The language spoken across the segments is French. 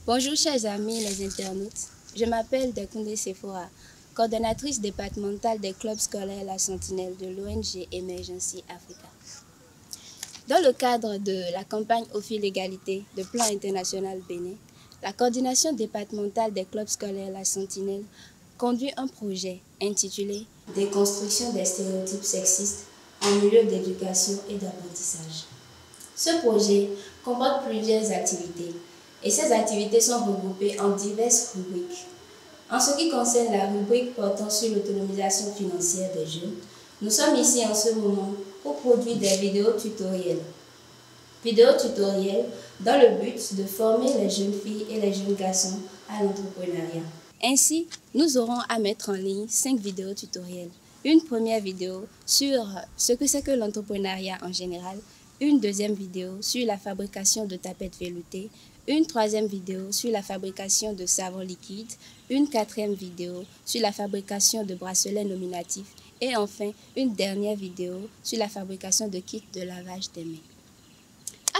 Bonjour chers amis les internautes, je m'appelle Dakoundé Sephora, coordonnatrice départementale des clubs scolaires La Sentinelle de l'ONG Emergency Africa. Dans le cadre de la campagne Au fil l'égalité de plan international Bénin, la coordination départementale des clubs scolaires La Sentinelle conduit un projet intitulé « Déconstruction des stéréotypes sexistes en milieu d'éducation et d'apprentissage ». Ce projet comporte plusieurs activités. Et ces activités sont regroupées en diverses rubriques. En ce qui concerne la rubrique portant sur l'autonomisation financière des jeunes, nous sommes ici en ce moment pour produire des vidéos tutoriels. Vidéos tutoriels dans le but de former les jeunes filles et les jeunes garçons à l'entrepreneuriat. Ainsi, nous aurons à mettre en ligne 5 vidéos tutoriels. Une première vidéo sur ce que c'est que l'entrepreneuriat en général, une deuxième vidéo sur la fabrication de tapettes veloutées, une troisième vidéo sur la fabrication de savon liquide, une quatrième vidéo sur la fabrication de bracelets nominatifs et enfin une dernière vidéo sur la fabrication de kits de lavage des mains.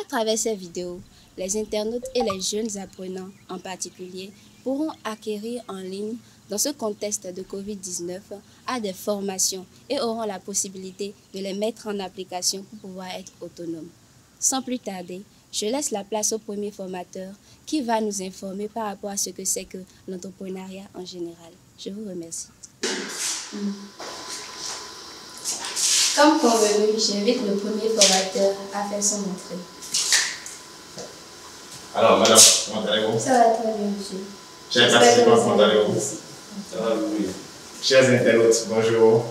À travers ces vidéos, les internautes et les jeunes apprenants en particulier pourront acquérir en ligne, dans ce contexte de Covid-19, à des formations et auront la possibilité de les mettre en application pour pouvoir être autonomes. Sans plus tarder, je laisse la place au premier formateur qui va nous informer par rapport à ce que c'est que l'entrepreneuriat en général. Je vous remercie. Comme convenu, j'invite le premier formateur à faire son entrée. Alors, madame, comment allez-vous? Ça va très bien, monsieur. Chers participants, comment allez-vous? Ça va, oui. Chers internautes, bonjour.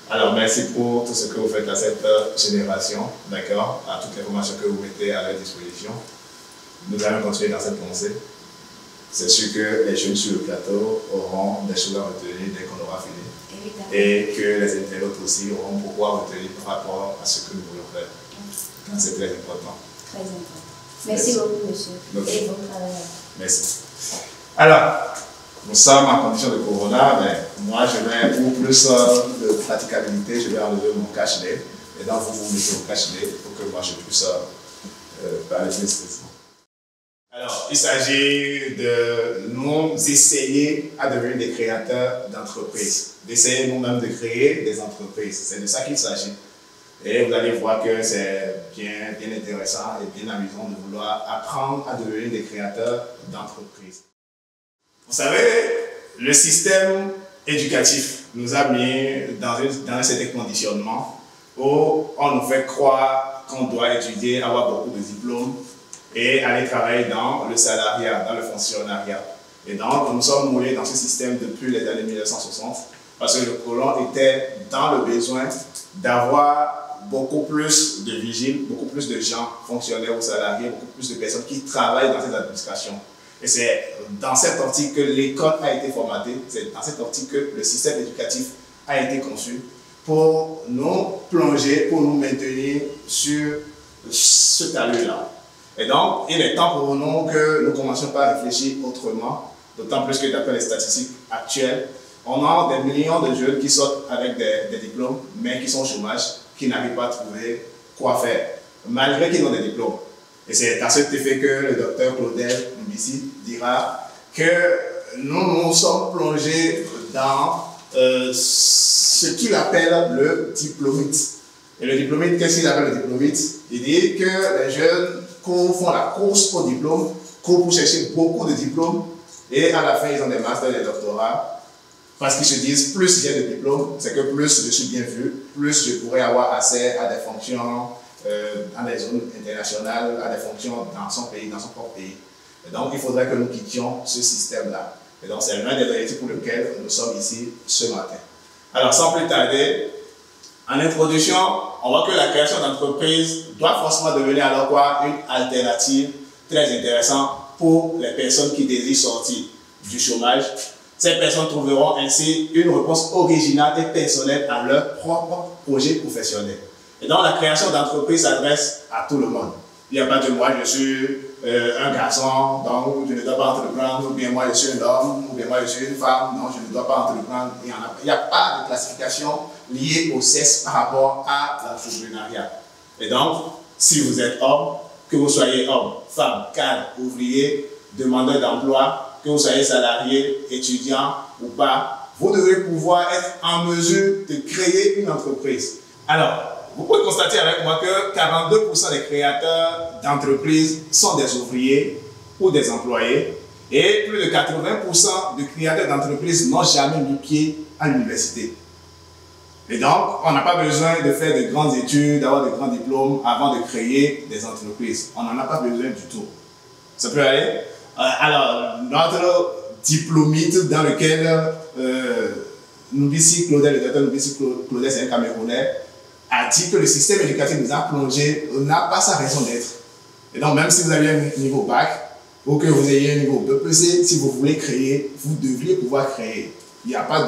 Alors, merci pour tout ce que vous faites à cette génération, d'accord, à toutes les formations que vous mettez à leur disposition. Nous allons continuer dans cette lancée. C'est sûr que les jeunes sur le plateau auront des choses à retenir dès qu'on aura fini. Évidemment. Et que les internautes aussi auront beaucoup à retenir par rapport à ce que nous voulons faire. C'est très important. Très important. Merci beaucoup, monsieur. Okay. Et bon travail. Merci. Alors, nous sommes en condition de corona, mais moi je vais, pour plus de praticabilité, je vais enlever mon cache-nez. Et donc vous mettez mon cache-nez pour que moi je puisse parler plus expressément. Alors, il s'agit de nous essayer à devenir des créateurs d'entreprises, d'essayer nous-mêmes de créer des entreprises. C'est de ça qu'il s'agit. Et vous allez voir que c'est bien intéressant et bien amusant de vouloir apprendre à devenir des créateurs d'entreprises. Vous savez, le système éducatif nous a mis dans un certain conditionnement où on nous fait croire qu'on doit étudier, avoir beaucoup de diplômes et aller travailler dans le salariat, dans le fonctionnariat. Et donc, nous sommes moulés dans ce système depuis les années 1960 parce que le colon était dans le besoin d'avoir beaucoup plus de vigiles, beaucoup plus de gens fonctionnaires ou salariés, beaucoup plus de personnes qui travaillent dans ces administrations. Et c'est dans cette optique que l'école a été formatée, c'est dans cette optique que le système éducatif a été conçu pour nous plonger, pour nous maintenir sur ce talus-là. Et donc, il est temps pour nous que nous commencions par réfléchir autrement, d'autant plus que d'après les statistiques actuelles, on a des millions de jeunes qui sortent avec des diplômes, mais qui sont au chômage, qui n'arrivent pas à trouver quoi faire, malgré qu'ils ont des diplômes. Et c'est à cet effet que le docteur Claudel Mbissi dira que nous nous sommes plongés dans ce qu'il appelle le diplômite. Et le diplômite, qu'est-ce qu'il appelle le diplômite? Il dit que les jeunes font la course au diplôme, courent pour chercher beaucoup de diplômes, et à la fin, ils ont des masters et des doctorats. Parce qu'ils se disent, plus j'ai de diplômes, c'est que plus je suis bien vu, plus je pourrais avoir accès à des fonctions dans les zones internationales, à des fonctions dans son pays, dans son propre pays. Et donc, il faudrait que nous quittions ce système-là. Et donc, c'est l'un des objectifs pour lesquels nous sommes ici ce matin. Alors, sans plus tarder, en introduction, on voit que la création d'entreprise doit forcément devenir alors quoi? Une alternative très intéressante pour les personnes qui désirent sortir du chômage, Ces personnes trouveront ainsi une réponse originale et personnelle à leur propre projet professionnel. Et donc, la création d'entreprise s'adresse à tout le monde. Il n'y a pas de moi, je suis un garçon, donc je ne dois pas entreprendre, ou bien moi, je suis un homme, ou bien moi, je suis une femme, non, je ne dois pas entreprendre. Il n'y a pas de classification liée au sexe par rapport à l'entrepreneuriat. Et donc, si vous êtes homme, que vous soyez homme, femme, cadre, ouvrier, demandeur d'emploi, que vous soyez salarié, étudiant ou pas, vous devez pouvoir être en mesure de créer une entreprise. Alors, vous pouvez constater avec moi que 42% des créateurs d'entreprises sont des ouvriers ou des employés et plus de 80% de créateurs d'entreprises n'ont jamais mis pied à l'université. Et donc, on n'a pas besoin de faire de grandes études, d'avoir de grands diplômes avant de créer des entreprises. On n'en a pas besoin du tout. Ça peut aller? Alors, notre diplômite dans lequel Noubissi Claudel, le docteur Noubissi Claudel, c'est un Camerounais, a dit que le système éducatif nous a plongé, n'a pas sa raison d'être. Et donc, même si vous avez un niveau bac ou que vous ayez un niveau BPC, si vous voulez créer, vous devriez pouvoir créer. Il n'y a pas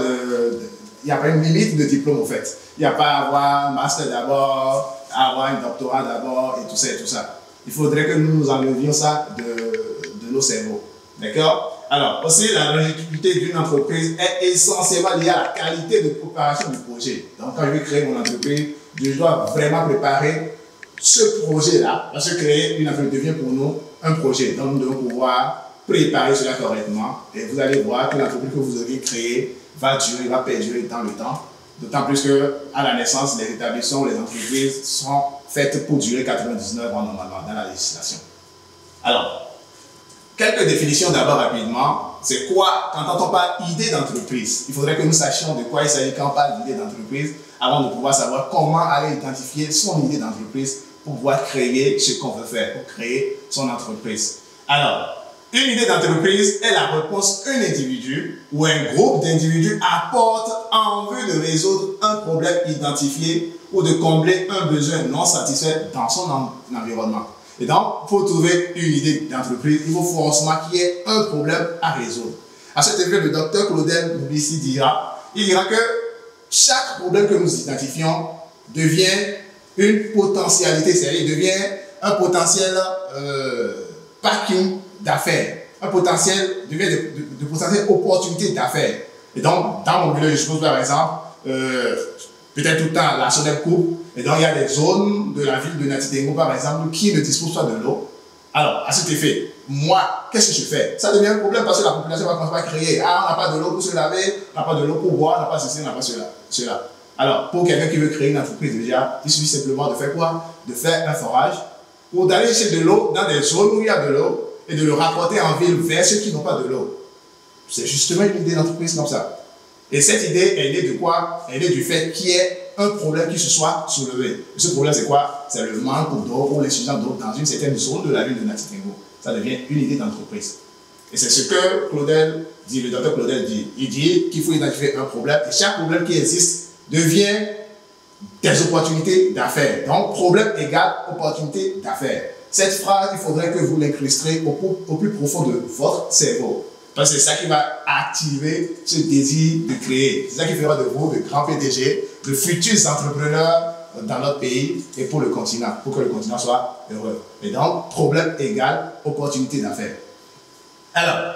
une limite de diplôme, en fait. Il n'y a pas à avoir un master d'abord, avoir un doctorat d'abord et tout ça et tout ça. Il faudrait que nous enlevions ça de nos cerveaux. D'accord? Alors, aussi, la légitimité d'une entreprise est essentiellement liée à la qualité de préparation du projet. Donc, quand je vais créer mon entreprise, je dois vraiment préparer ce projet-là, parce que créer une entreprise devient pour nous un projet. Donc, nous devons pouvoir préparer cela correctement. Et vous allez voir que l'entreprise que vous aurez créée va durer, va perdurer dans le temps. D'autant plus qu'à la naissance, les établissements, les entreprises sont faites pour durer 99 ans normalement dans la législation. Alors, quelques définitions d'abord rapidement. C'est quoi, quand on entend par idée d'entreprise? Il faudrait que nous sachions de quoi il s'agit quand on parle d'idée d'entreprise avant de pouvoir savoir comment aller identifier son idée d'entreprise pour pouvoir créer ce qu'on veut faire, pour créer son entreprise. Alors, une idée d'entreprise est la réponse qu'un individu ou un groupe d'individus apporte en vue de résoudre un problème identifié ou de combler un besoin non satisfait dans son environnement. Et donc, pour trouver une idée d'entreprise, il faut forcément qu'il y ait un problème à résoudre. À cet effet, le docteur Claudel Noubissi dira que chaque problème que nous identifions devient une potentialité, c'est-à-dire devient un potentiel parking d'affaires, un potentiel devient de potentielles opportunités d'affaires. Et donc, dans mon milieu, je suppose par exemple, peut-être tout le temps la Sonel coupe, et donc il y a des zones de la ville de Natitengo par exemple qui ne disposent pas de l'eau. Alors, à cet effet, moi, qu'est-ce que je fais? Ça devient un problème parce que la population va commencer à crier. Ah, on n'a pas de l'eau pour se laver, on n'a pas de l'eau pour boire, on n'a pas ceci, on n'a pas cela. Alors, pour quelqu'un qui veut créer une entreprise déjà, il suffit simplement de faire quoi? De faire un forage ou d'aller chercher de l'eau dans des zones où il y a de l'eau et de le rapporter en ville vers ceux qui n'ont pas de l'eau. C'est justement une idée d'entreprise comme ça. Et cette idée, elle est de quoi? Elle est du fait qu'il y ait un problème qui se soit soulevé. Et ce problème, c'est quoi? C'est le manque d'eau ou l'insuffisance d'eau dans une certaine zone de la ville de Natitengo. Ça devient une idée d'entreprise. Et c'est ce que Claudel dit, le docteur Claudel dit. Il dit qu'il faut identifier un problème et chaque problème qui existe devient des opportunités d'affaires. Donc, problème égale opportunité d'affaires. Cette phrase, il faudrait que vous l'incrusterez au plus profond de votre cerveau. Parce que c'est ça qui va activer ce désir de créer. C'est ça qui fera de vous de grands PDG, de futurs entrepreneurs dans notre pays et pour le continent, pour que le continent soit heureux. Et donc, problème égale opportunité d'affaires. Alors,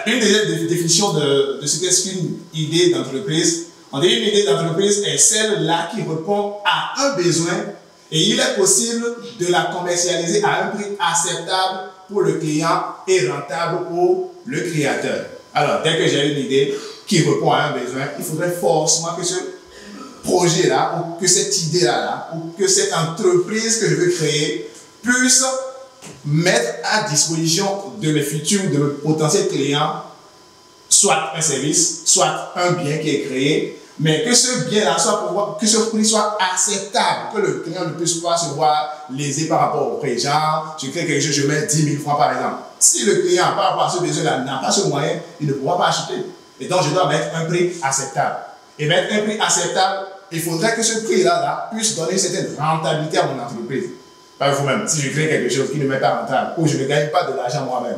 une des définitions de ce qu'est une idée d'entreprise, on dit une idée d'entreprise est celle-là qui répond à un besoin et il est possible de la commercialiser à un prix acceptable pour le client et rentable pour le créateur. Alors, dès que j'ai une idée qui répond à un besoin, il faudrait forcément que ce projet-là, ou que cette idée-là, ou que cette entreprise que je veux créer puisse mettre à disposition de mes futurs, de mes potentiels clients, soit un service, soit un bien qui est créé, mais que ce bien-là soit que ce prix soit acceptable, que le client ne puisse pas se voir lésé par rapport au prix. Genre, je crée quelque chose, je mets 10 000 francs par exemple. Si le client, par rapport à ce besoin-là, n'a pas ce moyen, il ne pourra pas acheter. Et donc, je dois mettre un prix acceptable. Et mettre un prix acceptable, il faudrait que ce prix-là puisse donner une certaine rentabilité à mon entreprise. Par vous-même, si je crée quelque chose qui ne m'est pas rentable, ou je ne gagne pas de l'argent moi-même,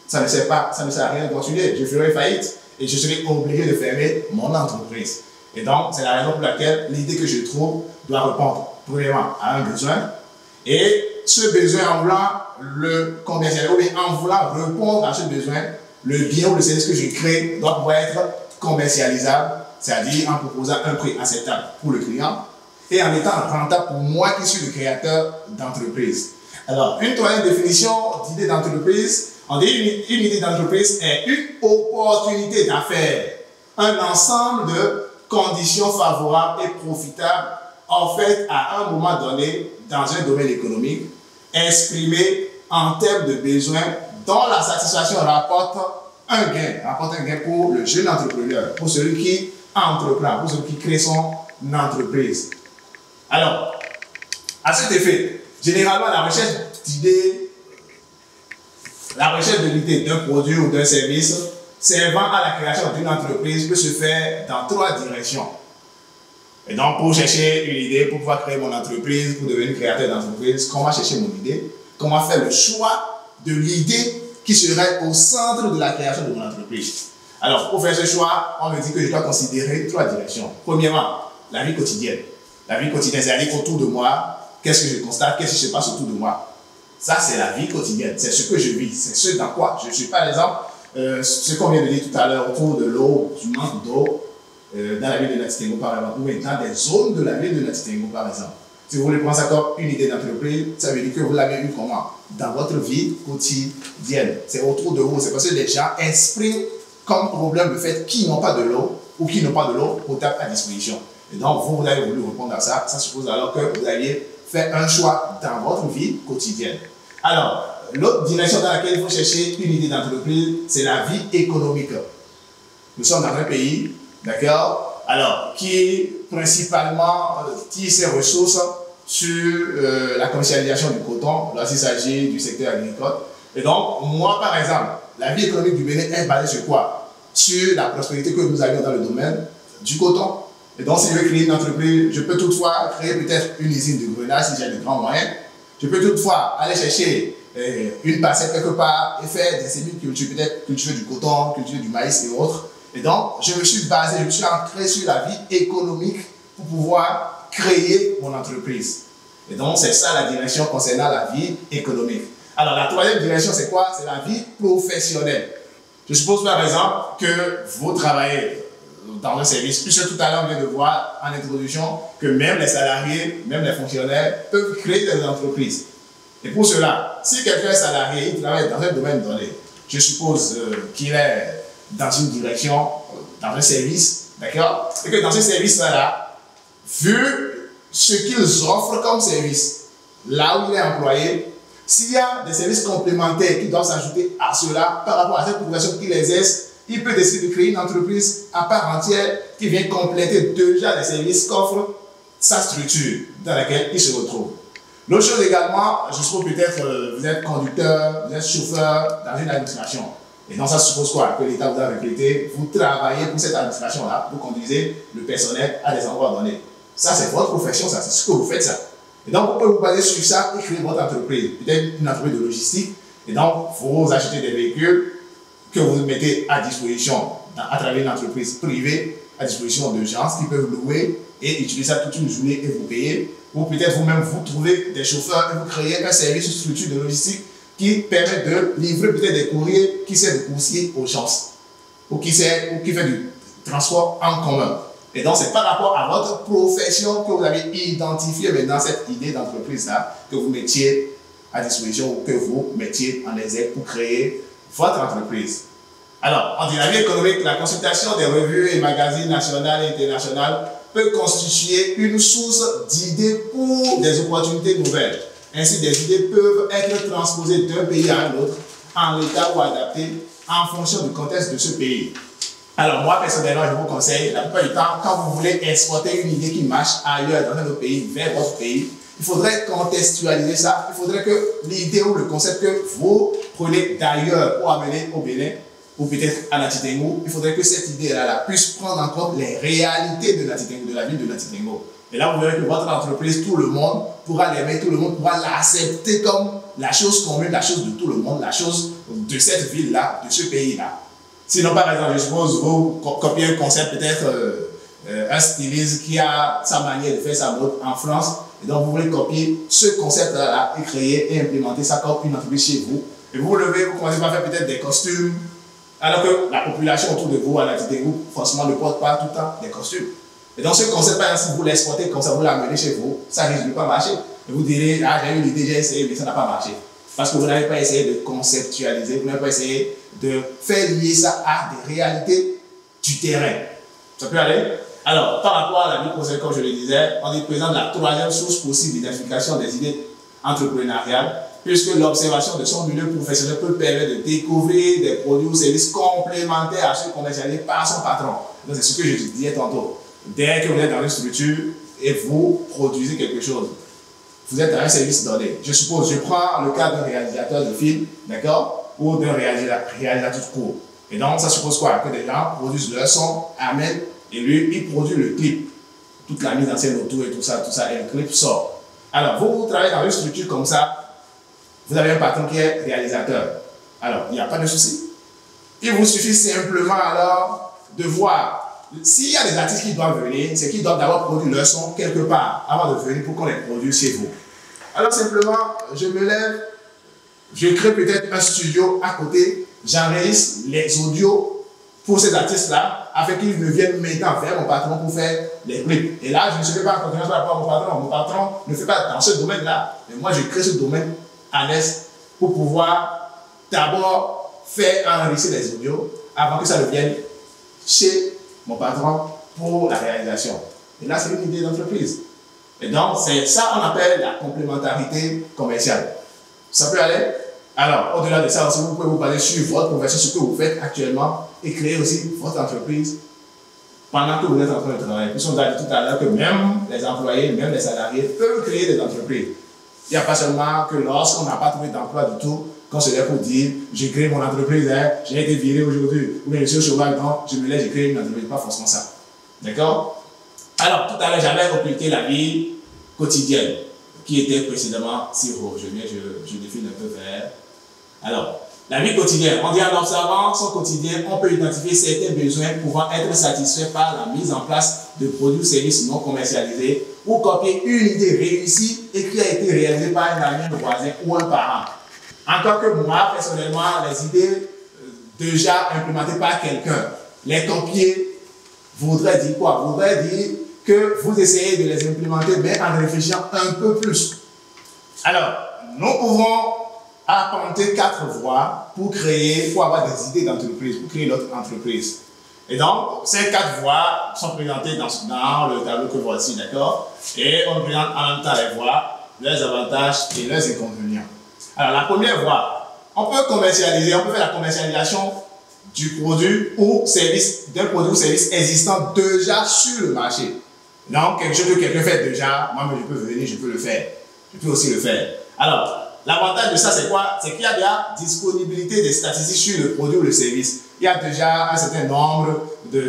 ça ne sert à rien de continuer, je ferai faillite. et je serai obligé de fermer mon entreprise. Et donc, c'est la raison pour laquelle l'idée que je trouve doit répondre, premièrement, à un besoin. Et ce besoin, en voulant le commercialiser, ou bien en voulant répondre à ce besoin, le bien ou le service que je crée doit pouvoir être commercialisable, c'est-à-dire en proposant un prix acceptable pour le client et en étant rentable pour moi qui suis le créateur d'entreprise. Alors, une troisième définition d'idée d'entreprise, on dit une idée d'entreprise est une opportunité d'affaires, un ensemble de conditions favorables et profitables offertes à un moment donné dans un domaine économique, exprimées en termes de besoins dont la satisfaction rapporte un gain pour le jeune entrepreneur, pour celui qui entreprend, pour celui qui crée son entreprise. Alors, à cet effet, généralement, la recherche d'idées, la recherche de l'idée d'un produit ou d'un service servant à la création d'une entreprise peut se faire dans 3 directions. Et donc, pour chercher une idée, pour pouvoir créer mon entreprise, pour devenir créateur d'entreprise, comment chercher mon idée? Comment faire le choix de l'idée qui serait au centre de la création de mon entreprise? Alors, pour faire ce choix, on me dit que je dois considérer 3 directions. Premièrement, la vie quotidienne. La vie quotidienne, c'est-à-dire autour de moi, qu'est-ce que je constate, qu'est-ce qui se passe autour de moi. Ça, c'est la vie quotidienne, c'est ce que je vis, c'est ce dans quoi je suis. Par exemple, ce qu'on vient de dire tout à l'heure autour de l'eau, du manque d'eau, dans la ville de Latitengo par exemple, ou dans des zones de la ville de Latitengo par exemple. Si vous voulez prendre ça comme une idée d'entreprise, ça veut dire que vous l'avez eu comment? Dans votre vie quotidienne. C'est autour de vous, c'est parce que les gens expriment comme problème le fait qu'ils n'ont pas de l'eau ou qu'ils n'ont pas de l'eau potable à disposition. Et donc, vous avez voulu répondre à ça. Ça suppose alors que vous aviez fait un choix dans votre vie quotidienne. Alors, l'autre direction dans laquelle il faut chercher une idée d'entreprise, c'est la vie économique. Nous sommes dans un pays, d'accord, alors, qui principalement tisse ses ressources sur la commercialisation du coton, lorsqu'il s'agit du secteur agricole. Et donc, moi, par exemple, la vie économique du Bénin est basée sur quoi? Sur la prospérité que nous avions dans le domaine du coton. Et donc, si je veux créer une entreprise, je peux toutefois créer peut-être une usine de grenage si j'ai de grands moyens. Je peux toutefois aller chercher une parcelle quelque part et faire des semi-cultures, peut-être cultiver du coton, cultiver du maïs et autres. Et donc, je me suis basé, je me suis ancré sur la vie économique pour pouvoir créer mon entreprise. Et donc, c'est ça la direction concernant la vie économique. Alors, la troisième direction, c'est quoi? C'est la vie professionnelle. Je suppose par exemple que vous travaillez dans un service, puisque tout à l'heure on vient de voir en introduction que même les salariés, même les fonctionnaires peuvent créer des entreprises. Et pour cela, si quelqu'un est salarié, il travaille dans un domaine donné, je suppose qu'il est dans une direction, dans un service, d'accord? Et que dans ce service-là, vu ce qu'ils offrent comme service, là où il est employé, s'il y a des services complémentaires qui doivent s'ajouter à cela par rapport à cette profession qu'il exerce, il peut décider de créer une entreprise à part entière qui vient compléter déjà les services qu'offre sa structure dans laquelle il se retrouve. L'autre chose également, je suppose peut-être vous êtes conducteur, vous êtes chauffeur dans une administration. Et donc ça suppose quoi? Que l'État vous a recruté, vous travaillez pour cette administration-là, vous conduisez le personnel à des endroits donnés. Ça, c'est votre profession, ça, c'est ce que vous faites ça. Et donc, vous pouvez vous baser sur ça et créer votre entreprise. Peut-être une entreprise de logistique. Et donc, vous achetez des véhicules que vous mettez à disposition à travers une entreprise privée, à disposition de gens qui peuvent louer et utiliser ça toute une journée et vous payer. Ou peut-être vous-même, vous trouvez des chauffeurs et vous créez un service, une structure de logistique qui permet de livrer peut-être des courriers qui servent de coursier aux gens ou qui fait du transport en commun. Et donc, c'est par rapport à votre profession que vous avez identifié maintenant cette idée d'entreprise-là que vous mettiez à disposition ou que vous mettiez en exergue pour créer votre entreprise. Alors, en dynamique économique, la consultation des revues et magazines nationaux et internationaux peut constituer une source d'idées pour des opportunités nouvelles. Ainsi, des idées peuvent être transposées d'un pays à un autre, en l'état ou adaptées en fonction du contexte de ce pays. Alors, moi, personnellement, je vous conseille, la plupart du temps, quand vous voulez exporter une idée qui marche ailleurs, dans un autre pays, vers votre pays, il faudrait contextualiser ça. Il faudrait que l'idée ou le concept que vous prenez d'ailleurs pour amener au Bénin, ou peut-être à Latitengo, il faudrait que cette idée-là puisse prendre en compte les réalités de Latitengo, de la ville de Latitengo. Et là, vous verrez que votre entreprise, tout le monde pourra l'aimer, tout le monde pourra l'accepter comme la chose commune, la chose de tout le monde, la chose de cette ville-là, de ce pays-là. Sinon, par exemple, je suppose, vous copiez un concept, peut-être un styliste qui a sa manière de faire sa mode en France, et donc vous voulez copier ce concept-là et créer et implémenter ça comme une entreprise chez vous. Et vous vous levez, vous commencez par faire peut-être des costumes, alors que la population autour de vous, à la tête de vous, forcément, ne porte pas tout le temps des costumes. Et donc, ce concept, par exemple, si vous l'exportez comme ça, vous l'amenez chez vous, ça risque de ne pas marcher. Et vous direz, ah, j'ai eu l'idée, j'ai essayé, mais ça n'a pas marché. Parce que vous n'avez pas essayé de conceptualiser, vous n'avez pas essayé de faire lier ça à des réalités du terrain. Ça peut aller? Alors, par rapport à la vie professionnelle, comme je le disais, on est présent de la troisième source possible d'identification des idées entrepreneuriales, puisque l'observation de son milieu professionnel peut permettre de découvrir des produits ou services complémentaires à ceux commercialisés par son patron. Donc, c'est ce que je disais tantôt. Dès que vous êtes dans une structure et vous produisez quelque chose, vous êtes dans un service donné. Je suppose, je prends le cas d'un réalisateur de film, d'accord, ou d'un réalisateur de court. Et donc, ça suppose quoi? Que des gens produisent leur son, amènent, et lui, il produit le clip. Toute la mise en scène autour et tout ça, et le clip sort. Alors, vous travaillez dans une structure comme ça, vous avez un patron qui est réalisateur. Alors, il n'y a pas de souci. Il vous suffit simplement alors de voir. S'il y a des artistes qui doivent venir, c'est qu'ils doivent d'abord produire leur son quelque part avant de venir pour qu'on les produise chez vous. Alors simplement, je me lève, je crée peut-être un studio à côté, j'enregistre les audios pour ces artistes-là afin qu'ils ne viennent maintenant vers mon patron pour faire les clips. Et là, je ne suis pas en concurrence par rapport à mon patron. Mon patron ne fait pas dans ce domaine-là. Mais moi, je crée ce domaine annexe pour pouvoir d'abord faire enregistrer les audios avant que ça ne vienne chez mon patron pour la réalisation. Et là, c'est une idée d'entreprise. Et donc, c'est ça qu'on appelle la complémentarité commerciale. Ça peut aller? Alors, au-delà de ça aussi, vous pouvez vous baser sur votre profession, ce que vous faites actuellement, et créer aussi votre entreprise pendant que vous êtes en train de travailler. Puisqu'on a dit tout à l'heure que même les employés, même les salariés peuvent créer des entreprises. Il n'y a pas seulement que lorsqu'on n'a pas trouvé d'emploi du tout, qu'on se lève pour dire, j'ai créé mon entreprise, hein, j'ai été viré aujourd'hui, ou bien je suis au chômage, non, je me lève, j'ai créé une entreprise, pas forcément ça. D'accord? Alors, tout à l'heure, j'avais occulté la vie quotidienne, qui était précédemment si haut. Je défile un peu vers. Alors, la vie quotidienne, on dit en observant son quotidien, on peut identifier certains besoins pouvant être satisfaits par la mise en place de produits ou services non commercialisés, ou copier une idée réussie et qui a été réalisée par un ami, un voisin ou un parent. Encore que moi, personnellement, les idées déjà implémentées par quelqu'un, les copier, voudrait dire quoi? Voudrait dire que vous essayez de les implémenter, mais en réfléchissant un peu plus. Alors, nous pouvons apporter 4 voies pour créer, pour avoir des idées d'entreprise, pour créer notre entreprise. Et donc, ces 4 voies sont présentées dans le tableau que voici, d'accord? Et on présente en même temps les voies, leurs avantages et leurs inconvénients. Alors, la première voie, on peut commercialiser, on peut faire la commercialisation du produit ou service, d'un produit ou service existant déjà sur le marché. Donc, quelque chose que quelqu'un fait déjà, moi, je peux venir, je peux le faire. Je peux aussi le faire. Alors, l'avantage de ça, c'est quoi? C'est qu'il y a déjà disponibilité des statistiques sur le produit ou le service. Il y a déjà un certain nombre de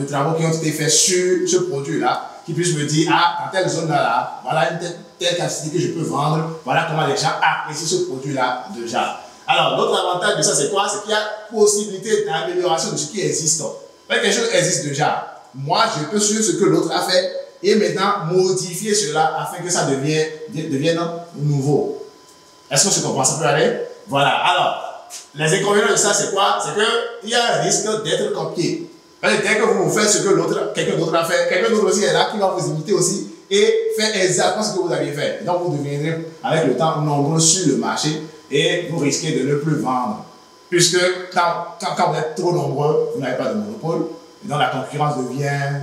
travaux qui ont été faits sur ce produit-là, qui puissent me dire, ah, dans telle zone-là, voilà une telle quantité que je peux vendre, voilà comment les gens apprécient ce produit-là déjà. Alors, l'autre avantage de ça, c'est quoi? C'est qu'il y a possibilité d'amélioration de ce qui existe. Quelque chose existe déjà. Moi, je peux suivre ce que l'autre a fait et maintenant modifier cela afin que ça devienne nouveau. Est-ce que je comprends? Ça peut aller? Voilà. Alors, les inconvénients de ça, c'est quoi? C'est qu'il y a un risque d'être copié. Dès que vous faites ce que quelqu'un d'autre a fait, quelqu'un d'autre aussi est là qui va vous imiter aussi et faire exactement ce que vous aviez fait. Donc, vous deviendrez avec le temps nombreux sur le marché et vous risquez de ne plus vendre. Puisque quand vous êtes trop nombreux, vous n'avez pas de monopole. Et donc, la concurrence devient,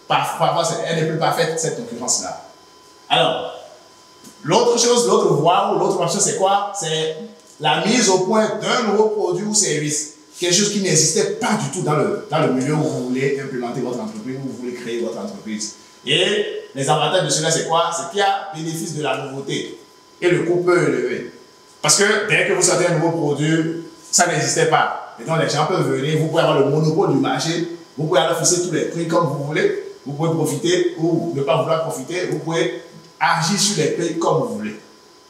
parfois, elle n'est plus parfaite, cette concurrence-là. Alors, l'autre voie ou l'autre option, c'est quoi? C'est la mise au point d'un nouveau produit ou service. Quelque chose qui n'existait pas du tout dans le milieu où vous voulez implémenter votre entreprise, où vous voulez créer votre entreprise. Et les avantages de cela, c'est quoi? C'est qu'il y a bénéfice de la nouveauté. Et le coût peut élever. Parce que dès que vous sortez un nouveau produit, ça n'existait pas. Et donc les gens peuvent venir, vous pouvez avoir le monopole du marché, vous pouvez alors fixer tous les prix comme vous voulez, vous pouvez profiter ou ne pas vouloir profiter, vous pouvez agir sur les prix comme vous voulez.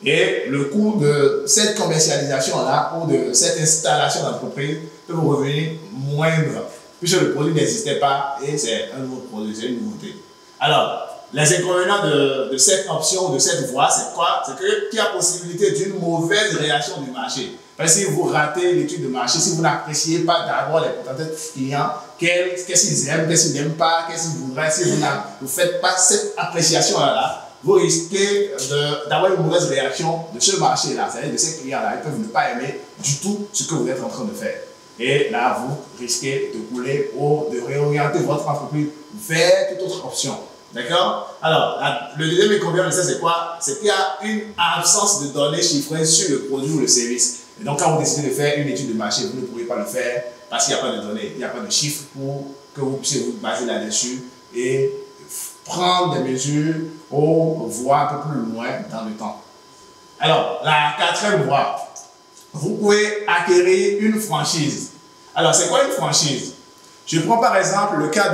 Et le coût de cette commercialisation-là ou de cette installation d'entreprise peut vous revenir moindre, puisque le produit n'existait pas et c'est un nouveau produit, c'est une nouveauté. Alors, les inconvénients de cette option, de cette voie, c'est quoi? C'est qu'il y a possibilité d'une mauvaise réaction du marché. Parce que si vous ratez l'étude de marché, si vous n'appréciez pas d'abord les potentiels clients, qu'est-ce qu'ils aiment, qu'est-ce qu'ils n'aiment pas, qu'est-ce qu'ils voudraient, si vous ne faites pas cette appréciation-là, vous risquez d'avoir une mauvaise réaction de ce marché-là, c'est-à-dire de ces clients-là. Ils peuvent ne pas aimer du tout ce que vous êtes en train de faire. Et là, vous risquez de couler ou de réorienter votre entreprise vers toute autre option. D'accord? Alors, le deuxième inconvénient de ça, c'est quoi? C'est qu'il y a une absence de données chiffrées sur le produit ou le service. Et donc, quand vous décidez de faire une étude de marché, vous ne pouvez pas le faire parce qu'il n'y a pas de données, il n'y a pas de chiffres pour que vous puissiez vous baser là-dessus et prendre des mesures ou voir un peu plus loin dans le temps. Alors, la quatrième voie, vous pouvez acquérir une franchise. Alors, c'est quoi une franchise? Je prends par exemple le cas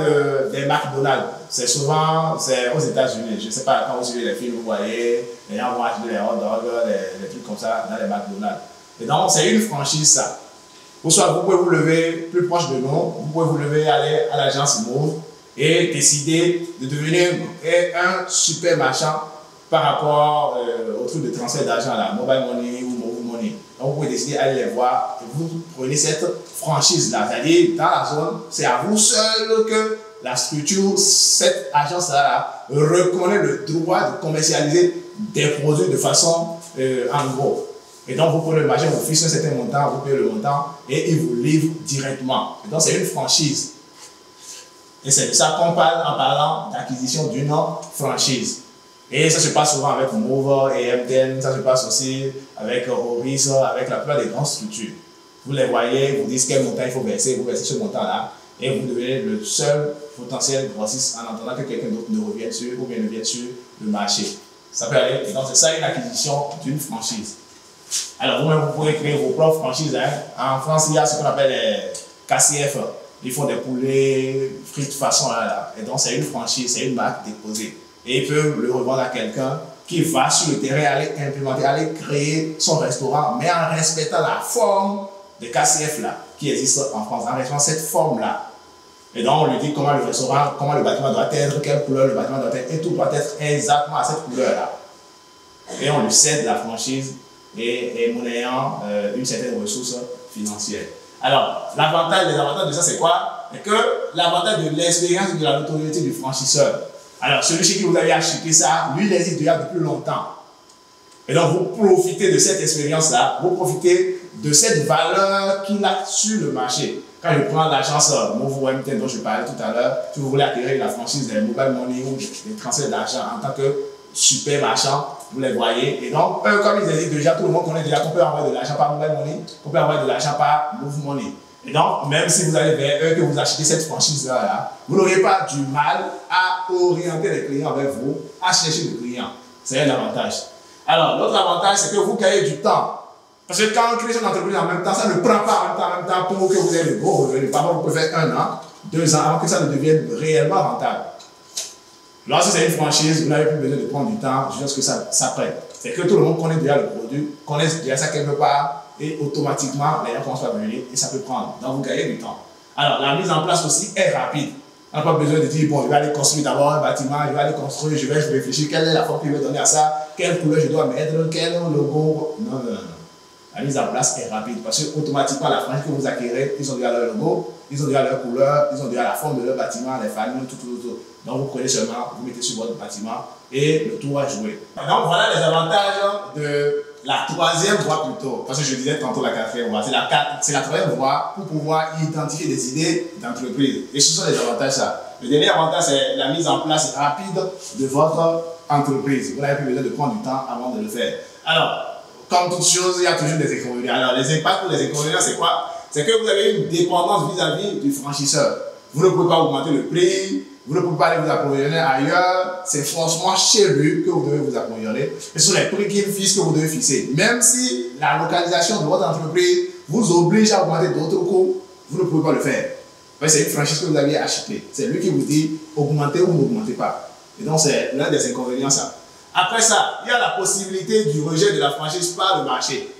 des McDonald's. C'est souvent aux États-Unis. Je ne sais pas, quand vous suivez les films, vous voyez, les gens vont acheter des hot dogs, des trucs comme ça dans les McDonald's. Et donc, c'est une franchise, ça. Vous pouvez vous lever plus proche de nous, vous pouvez vous lever, aller à l'agence Move et décider de devenir un super marchand par rapport au truc de transfert d'argent, là, Mobile Money ou Move Money. Donc, vous pouvez décider d'aller les voir et vous prenez cette franchise-là. C'est-à-dire, dans la zone, c'est à vous seul que la structure, cette agence-là, reconnaît le droit de commercialiser des produits de façon en gros. Et donc, vous prenez le marché, vous fixez un certain montant, vous payez le montant et il vous livre directement. Et donc, c'est une franchise. Et c'est de ça qu'on parle en parlant d'acquisition d'une franchise. Et ça se passe souvent avec Move et MTN, ça se passe aussi avec Horis, avec la plupart des grandes structures. Vous les voyez, vous dites quel montant il faut verser, vous versez ce montant-là et vous devenez le seul potentiel grossiste en attendant que quelqu'un d'autre ne revienne sur ou bien ne vienne sur le marché. Ça peut aller. Et donc, c'est ça une acquisition d'une franchise. Alors, vous-même, vous pouvez créer vos propres franchises. Hein. En France, il y a ce qu'on appelle les KCF. Ils font des poulets frites façon là. Et donc, c'est une franchise, c'est une marque déposée. Et ils peuvent le revendre à quelqu'un qui va sur le terrain aller implémenter, aller créer son restaurant, mais en respectant la forme de KCF là, qui existe en France, en respectant cette forme-là. Et donc, on lui dit comment le restaurant, comment le bâtiment doit être, quelle couleur le bâtiment doit être, et tout doit être exactement à cette couleur-là. Et on lui cède la franchise et monnayant une certaine ressource financière. Alors, les avantages de ça, c'est quoi? C'est que l'avantage de l'expérience et de la notoriété du franchisseur. Alors, celui chez qui vous avez acheté ça, lui, il existe déjà depuis longtemps. Et donc, vous profitez de cette expérience-là, vous profitez de cette valeur qu'il a sur le marché. Quand je prends l'agence Move MTN dont je parlais tout à l'heure, si vous voulez acquérir la franchise des Mobile Money ou des transferts d'argent en tant que super marchand, vous les voyez. Et donc, comme ils existent déjà, tout le monde connaît déjà qu'on peut envoyer de l'argent par Mobile Money, qu'on peut envoyer de l'argent par Move Money. Et donc, même si vous allez vers eux, que vous achetez cette franchise-là, vous n'aurez pas du mal à orienter les clients vers vous, à chercher des clients. C'est un avantage. Alors, l'autre avantage, c'est que vous gagnez du temps. Parce que quand on crée une entreprise en même temps, ça ne prend pas en même temps pour que vous ayez de gros revenus. Parfois, vous pouvez faire 1 an, 2 ans, avant que ça ne devienne réellement rentable. Lorsque c'est une franchise, vous n'avez plus besoin de prendre du temps jusqu'à ce que ça prenne. C'est que tout le monde connaît déjà le produit, connaît déjà ça quelque part, et automatiquement, les gens commencent à venir et ça peut prendre. Donc, vous gagnez du temps. Alors, la mise en place aussi est rapide. On n'a pas besoin de dire, bon, je vais aller construire d'abord un bâtiment, je vais aller construire, je vais réfléchir, quelle est la forme que je vais donner à ça, quelle couleur je dois mettre, quel logo. Non, non, non. La mise en place est rapide parce que automatiquement, la franchise que vous acquérez, ils ont déjà leur logo, ils ont déjà leur couleur, ils ont déjà la forme de leur bâtiment, les familles, tout. Donc, vous prenez seulement, vous mettez sur votre bâtiment et le tour va jouer. Donc, voilà les avantages de la troisième voie plutôt. Parce que je disais tantôt la quatrième voie. C'est la troisième voie pour pouvoir identifier des idées d'entreprise. Et ce sont les avantages, ça. Le dernier avantage, c'est la mise en place rapide de votre entreprise. Vous n'avez plus besoin de prendre du temps avant de le faire. Alors, comme toute chose, il y a toujours des inconvénients. Alors, les impacts ou les inconvénients, c'est quoi? C'est que vous avez une dépendance vis-à-vis du franchisseur. Vous ne pouvez pas augmenter le prix, vous ne pouvez pas aller vous approvisionner ailleurs. C'est forcément chez lui que vous devez vous approvisionner. Et ce sont les prix qu'il fixe que vous devez fixer. Même si la localisation de votre entreprise vous oblige à augmenter d'autres coûts, vous ne pouvez pas le faire. C'est une franchise que vous aviez achetée. C'est lui qui vous dit augmentez ou n'augmentez pas. Et donc, c'est l'un des inconvénients, ça. Après ça, il y a la possibilité du rejet de la franchise par le marché.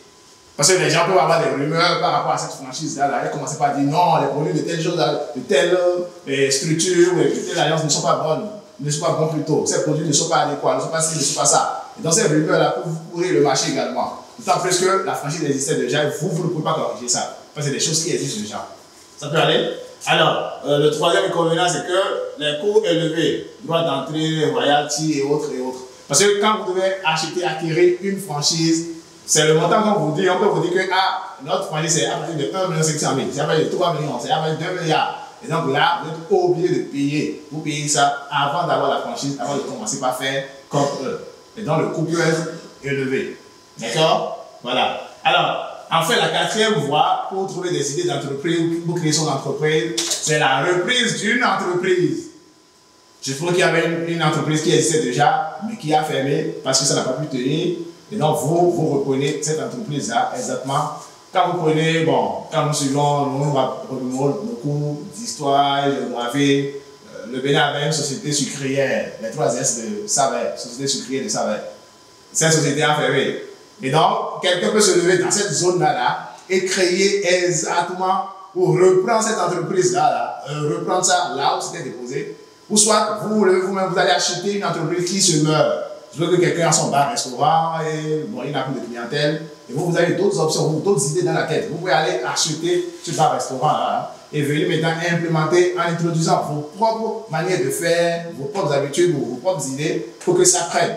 Parce que les gens peuvent avoir des rumeurs par rapport à cette franchise-là. Ils commencent pas à dire non, les produits de telle chose, de telle structure, de telle alliance ne sont pas bonnes, ne sont pas bons plutôt. Ces produits ne sont pas adéquats, ne sont pas ci, ne sont pas ça. Et dans ces rumeurs-là, vous pourrez le marché également. D'autant plus que la franchise existait déjà, vous ne pouvez pas corriger ça. Parce que c'est des choses qui existent déjà. Ça peut aller? Alors, le troisième inconvénient, c'est que les coûts élevés, droits d'entrée, royalties et autres et autres. Parce que quand vous devez acheter, acquérir une franchise, c'est le montant qu'on vous dit. On peut vous dire que notre franchise, c'est à partir de 1 500 000, c'est à partir de 3 millions, c'est à partir de 2 milliards. Et donc là, vous êtes obligé de payer. Vous payez ça avant d'avoir la franchise, avant de commencer par faire comme eux. Et donc, le coût peut être élevé. D'accord? Voilà. Alors, enfin, la quatrième voie pour trouver des idées d'entreprise, pour créer son entreprise, c'est la reprise d'une entreprise. Je trouve qu'il y avait une entreprise qui existait déjà, mais qui a fermé parce que ça n'a pas pu tenir. Et donc, vous reprenez cette entreprise-là exactement. Quand vous prenez, quand nous suivons nos cours d'histoire, géographie, le Bénin avait une société sucrière, les 3 S de Savait, société sucrière de Savait. Cette société a fermé. Et donc, quelqu'un peut se lever dans cette zone-là et créer exactement, ou reprendre cette entreprise-là, reprendre ça là où c'était déposé. Ou soit, vous-même, vous allez acheter une entreprise qui se meurt. Je veux que quelqu'un a son bar-restaurant et il n'a plus de clientèle. Et vous avez d'autres options, d'autres idées dans la tête. Vous pouvez aller acheter ce bar-restaurant-là et venir maintenant implémenter en introduisant vos propres manières de faire, vos propres habitudes, vos propres idées pour que ça prenne.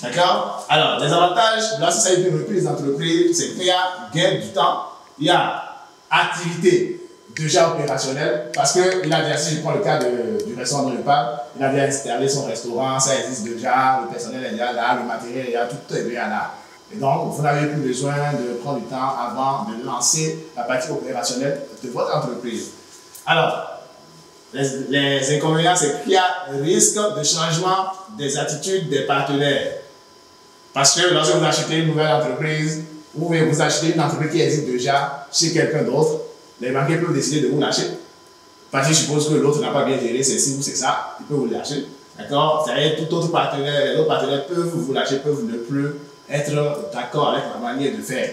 D'accord? Alors, les avantages de l'association d'une reprise d'entreprise, c'est qu'il y a gain du temps, il y a activité déjà opérationnelle, parce que il a déjà, si je prends le cas du restaurant dont je parle, il a déjà installé son restaurant, ça existe déjà, le personnel est déjà là, le matériel est là, tout est déjà là. Et donc, vous n'avez plus besoin de prendre du temps avant de lancer la partie opérationnelle de votre entreprise. Alors, les inconvénients, c'est qu'il y a un risque de changement des attitudes des partenaires. Parce que lorsque vous achetez une nouvelle entreprise, ou vous achetez une entreprise qui existe déjà chez quelqu'un d'autre, les banquiers peuvent décider de vous lâcher. Parce qu'ils supposent que l'autre n'a pas bien géré, c'est ci ou c'est ça, ils peuvent vous lâcher. D'accord? C'est-à-dire tout autre partenaire, les autres partenaires peuvent vous lâcher, peuvent ne plus être d'accord avec la manière de faire.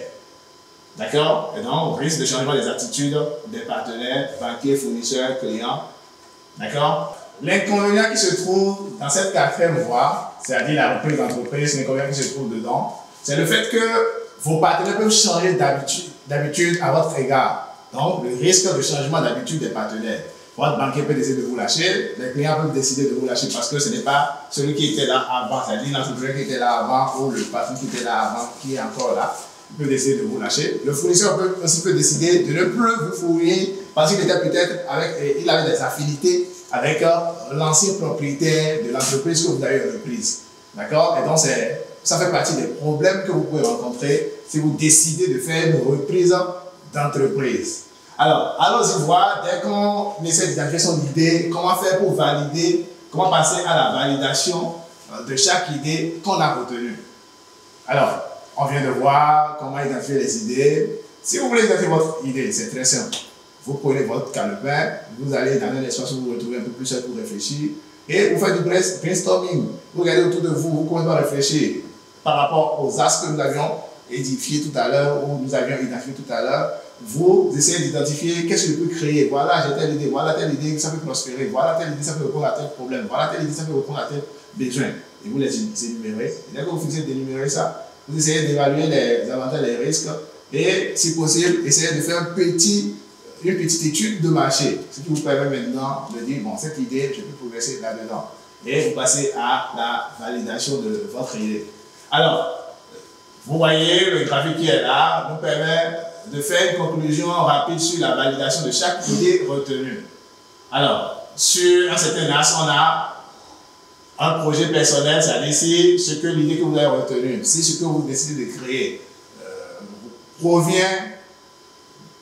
D'accord? Et donc, risque de changement des attitudes des partenaires, banquiers, fournisseurs, clients. D'accord? L'inconvénient qui se trouve dans cette quatrième voie, c'est-à-dire la reprise d'entreprise, l'inconvénient qui se trouve dedans, c'est le fait que vos partenaires peuvent changer d'habitude à votre égard. Donc, le risque de changement d'habitude des partenaires. Votre banquier peut décider de vous lâcher, les clients peuvent décider de vous lâcher parce que ce n'est pas celui qui était là avant, c'est-à-dire l'entrepreneur qui était là avant ou le patron qui était là avant qui est encore là. Il peut décider de vous lâcher. Le fournisseur peut aussi décider de ne plus vous fournir parce qu'il était peut-être il avait des affinités avec l'ancien propriétaire de l'entreprise que vous avez reprise. D'accord? Et donc, ça fait partie des problèmes que vous pouvez rencontrer si vous décidez de faire une reprise d'entreprise. Alors, allons-y voir, dès qu'on essaie d'identifier son idée, comment faire pour valider, comment passer à la validation de chaque idée qu'on a retenue. Alors, on vient de voir comment identifier les idées. Si vous voulez identifier votre idée, c'est très simple. Vous prenez votre calepin, vous allez dans un espace où vous vous retrouvez un peu plus seul pour réfléchir et vous faites du brainstorming. Vous regardez autour de vous, vous commencez à réfléchir par rapport aux axes que nous avions édifiés tout à l'heure ou nous avions identifiés tout à l'heure. Vous essayez d'identifier qu'est-ce que je peux créer. Voilà, j'ai telle idée, voilà telle idée, ça peut prospérer. Voilà telle idée, ça peut répondre à tel problème. Voilà telle idée, ça peut répondre à tel besoin. Et vous les énumérez. Et dès que vous finissez d'énumérer ça, vous essayez d'évaluer les avantages et les risques. Et si possible, essayez de faire une petite étude de marché. Ce qui vous permet maintenant de dire, bon, cette idée, je peux progresser là-dedans. Et vous passez à la validation de votre idée. Alors, vous voyez, le graphique qui est là nous permet de faire une conclusion rapide sur la validation de chaque idée retenue. Alors, sur un certain axe, on a un projet personnel, c'est-à-dire si ce que l'idée que vous avez retenue, si ce que vous décidez de créer provient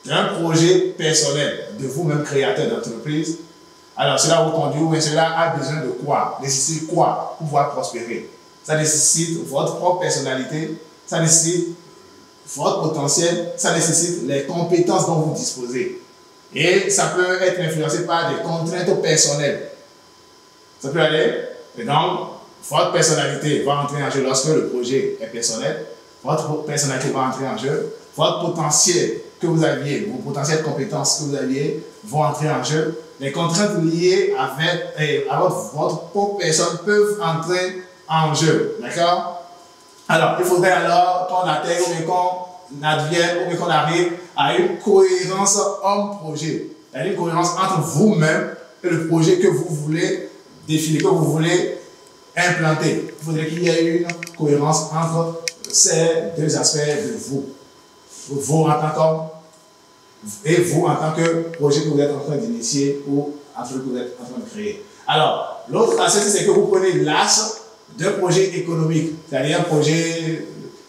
d'un projet personnel de vous-même créateur d'entreprise, alors cela vous conduit, ou cela a besoin de quoi? Nécessite quoi pour pouvoir prospérer? Ça nécessite votre propre personnalité, ça nécessite votre potentiel, ça nécessite les compétences dont vous disposez. Et ça peut être influencé par des contraintes personnelles. Ça peut aller. Et donc, votre personnalité va entrer en jeu lorsque le projet est personnel. Votre personnalité va entrer en jeu. Votre potentiel que vous aviez, vos potentielles compétences que vous aviez vont entrer en jeu. Les contraintes liées à votre propre personne peuvent entrer en jeu. D'accord? Alors, il faudrait alors qu'on atteigne ou qu'on advienne ou qu'on arrive à une cohérence homme-projet. C'est-à-dire une cohérence entre vous-même et le projet que vous voulez définir, que vous voulez implanter. Il faudrait qu'il y ait une cohérence entre ces deux aspects de vous. Vous en tant qu'homme et vous en tant que projet que vous êtes en train d'initier ou un truc que vous êtes en train de créer. Alors, l'autre aspect, c'est que vous prenez l'axe d'un projet économique, c'est-à-dire un projet